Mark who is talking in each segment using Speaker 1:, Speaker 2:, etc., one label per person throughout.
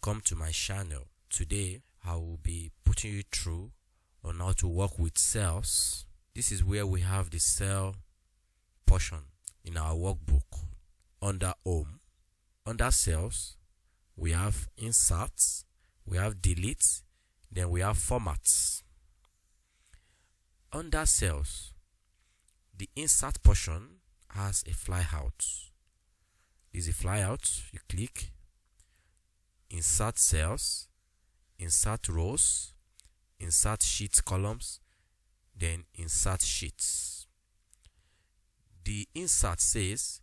Speaker 1: Welcome to my channel. Today I will be putting you through on how to work with cells. This is where we have the cell portion in our workbook. Under home, under cells, we have inserts, we have delete, then we have formats. Under cells, the insert portion has a flyout. This is a flyout. You click insert cells, insert rows, insert sheet columns, then insert sheets. The insert says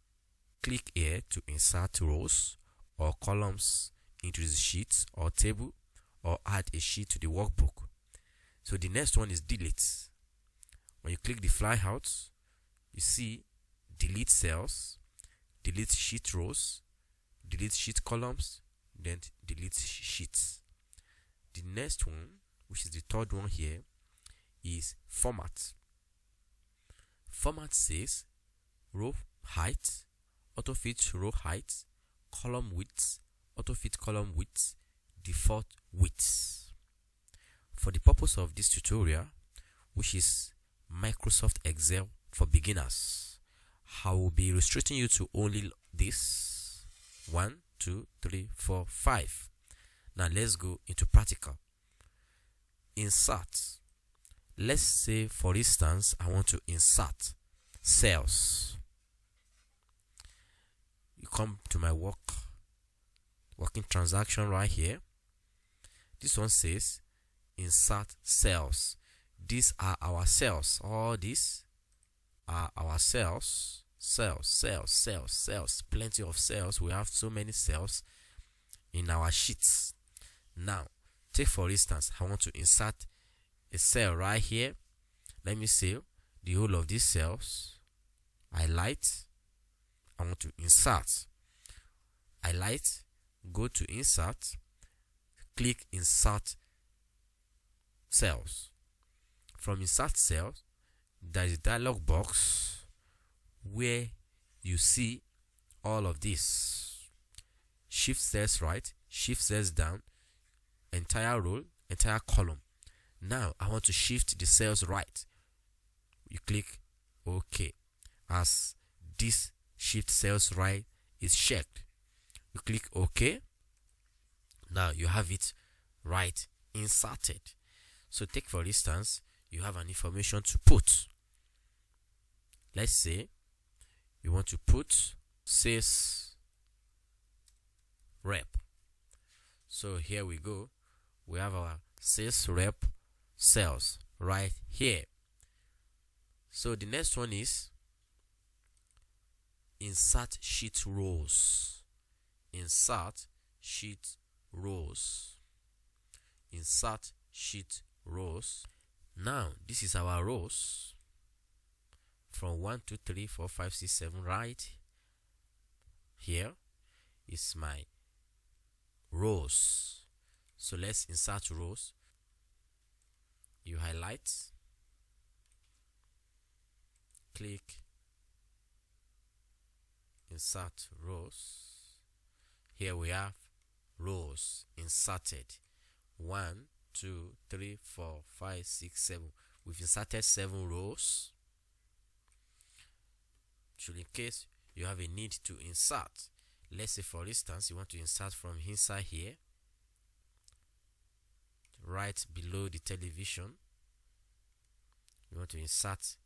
Speaker 1: click here to insert rows or columns into the sheet or table, or add a sheet to the workbook. So the next one is delete. When you click the flyout, you see delete cells, delete sheet rows, delete sheet columns, then delete sheets. The next one, which is the third one here, is format. Format says row height, auto-fit row height, column width, auto-fit column width, default width. For the purpose of this tutorial, which is Microsoft Excel for beginners, I will be restricting you to only this 1, 2, 3, 4, 5. Now let's go into practical. Insert. Let's say, for instance, I want to insert cells. You come to my working transaction right here. This one says insert cells. These are our cells. All these are our cells. Cells. Plenty of cells. We have so many cells in our sheets. Now, take for instance, I want to insert a cell right here. Let me say the whole of these cells. Highlight. I want to insert. Highlight. Go to insert. Click insert cells. From insert cells, there is a dialog box where you see all of this. Shift cells right, shift cells down, entire row, entire column. Now I want to shift the cells right. You click OK. As this shift cells right is checked, you click OK. Now you have it right inserted. So take for instance, you have an information to put. Let's say you want to put sales rep. So here we go. We have our sales rep cells right here. So the next one is insert sheet rows. Insert sheet rows. Insert sheet rows. Now this is our rows from 1, 2, 3, 4, 5, 6, 7. Right here is my rows. So let's insert rows. You highlight, click insert rows. Here we have rows inserted. 1, 2, 3, 4, 5, 6, 7. We've inserted 7 rows. So in case you have a need to insert, let's say for instance you want to insert from inside here, right below the television. You want to insert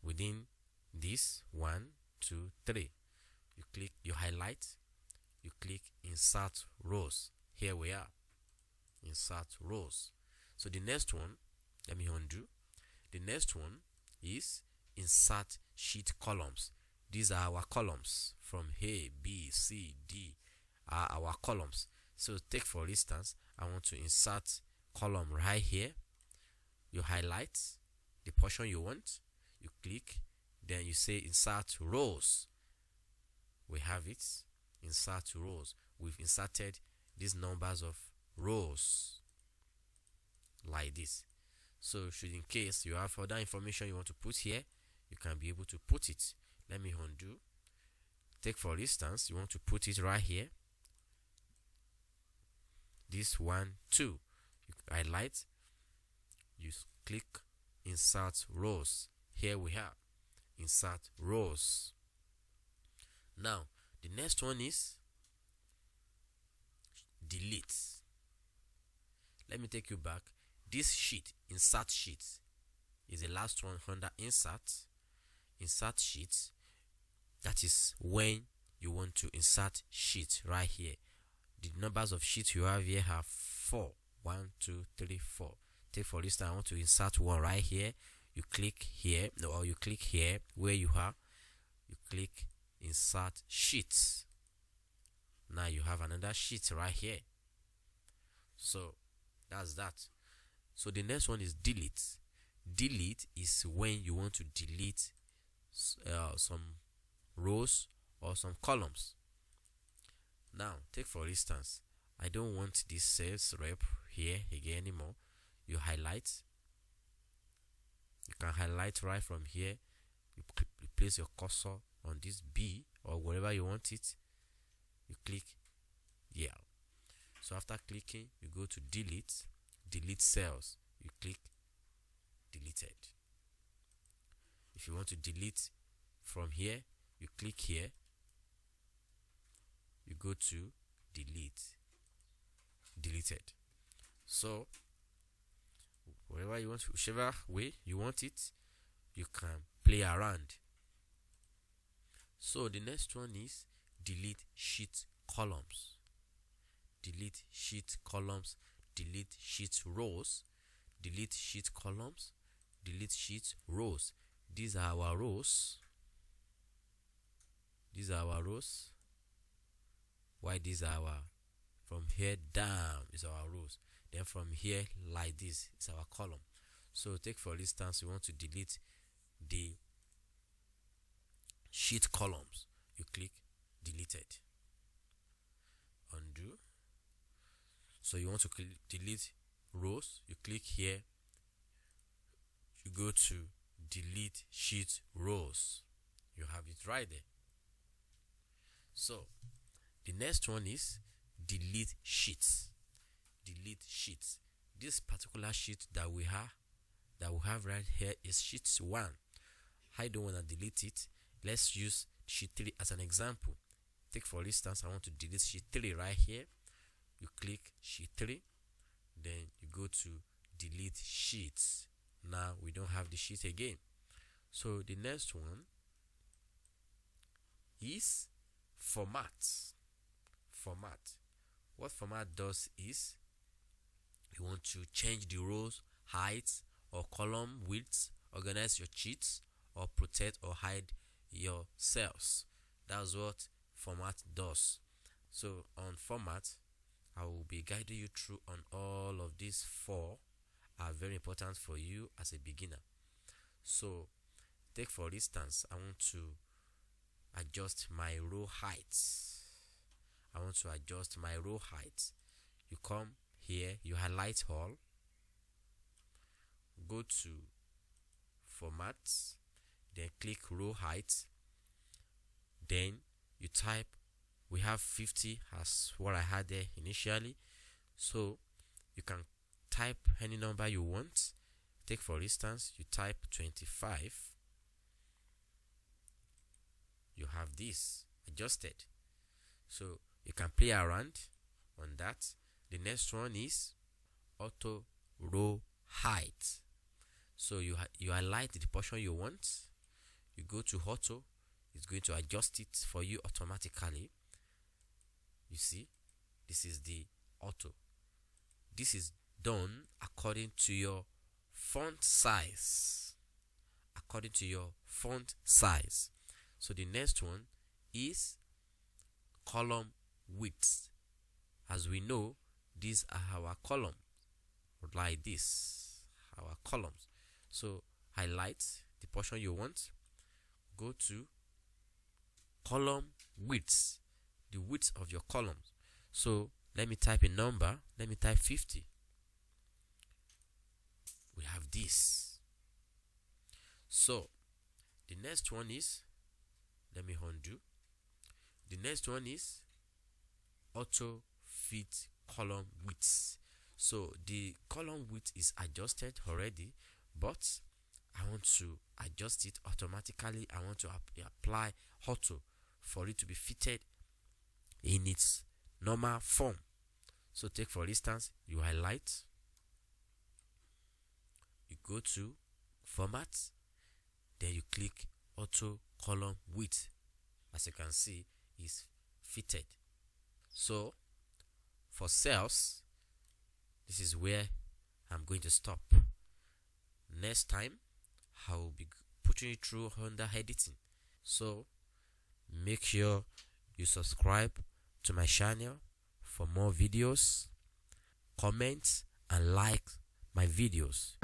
Speaker 1: within this 1, 2, 3. You click, you highlight, you click insert rows. Here we are. Insert rows. So the next one, let me undo. The next one is insert sheet columns. These are our columns from A, B, C, D are our columns. So take for instance, I want to insert column right here. You highlight the portion you want, you click, then you say insert rows. We have it, insert rows. We've inserted these numbers of rows like this. So should in case you have further information you want to put here, you can be able to put it. Let me undo. Take for instance, you want to put it right here. this 1 2, you highlight, you click insert rows. Here we have insert rows. Now the next one is delete. Let me take you back. This sheet, insert sheet, is the last one under insert sheet. That is when you want to insert sheet right here. The numbers of sheets you have here have 4. 1 2 3 4. Take for instance, I want to insert one right here. You click here, or you click here where you are, you click insert sheets. Now you have another sheet right here. So that's that. So the next one is delete. Delete is when you want to delete some rows or some columns. Now take for instance, I don't want this sales rep here again anymore. You highlight. You can highlight right from here. You place your cursor on this B or wherever you want it. You click here. So after clicking, you go to delete cells. You click deleted. If you want to delete from here, you click here. You go to deleted. So wherever you want, whichever way you want it, you can play around. So the next one is delete sheet columns. Delete sheet columns, delete sheet rows, delete sheet columns, delete sheet rows. These are our rows. These are our rows. Why these are our, from here down is our rows. Then from here like this is our column. So take for instance, you want to delete the sheet columns. You click deleted. Undo. So you want to delete rows. You click here. You go to delete sheet rows. You have it right there. So the next one is delete sheets. Delete sheets. This particular sheet that we have right here is sheet 1. I don't want to delete it. Let's use sheet 3 as an example. Take for instance, I want to delete sheet 3 right here. You click sheet 3, then you go to delete sheets. Now we don't have the sheet again. So the next one is format. Format. What format does is, you want to change the rows height or column width, organize your sheets, or protect or hide your cells. That's what format does. So on format, I will be guiding you through on all of these 4 are very important for you as a beginner. So take for instance, I want to adjust my row height. I want to adjust my row height. You come here, you highlight all, go to format, then click row height, then you type, we have 50 as what I had there initially, so you can type any number you want. Take for instance, you type 25, you have this adjusted. So you can play around on that. The next one is auto row height. So you highlight the portion you want, you go to auto, it's going to adjust it for you automatically. You see, this is the auto. This is done according to your font size. According to your font size. So the next one is column width. As we know, these are our columns, like this, our columns. So highlight the portion you want, go to column width, the width of your columns. So let me type a number, let me type 50. We have this. So the next one is, let me undo. The next one is auto fit column width. So the column width is adjusted already, but I want to adjust it automatically. I want to apply auto for it to be fitted in its normal form. So take for instance, you highlight, you go to format, then you click auto column width. As you can see, is fitted. So for cells, this is where I'm going to stop. Next time I will be putting it through under editing. So make sure you subscribe to my channel for more videos, comment and like my videos.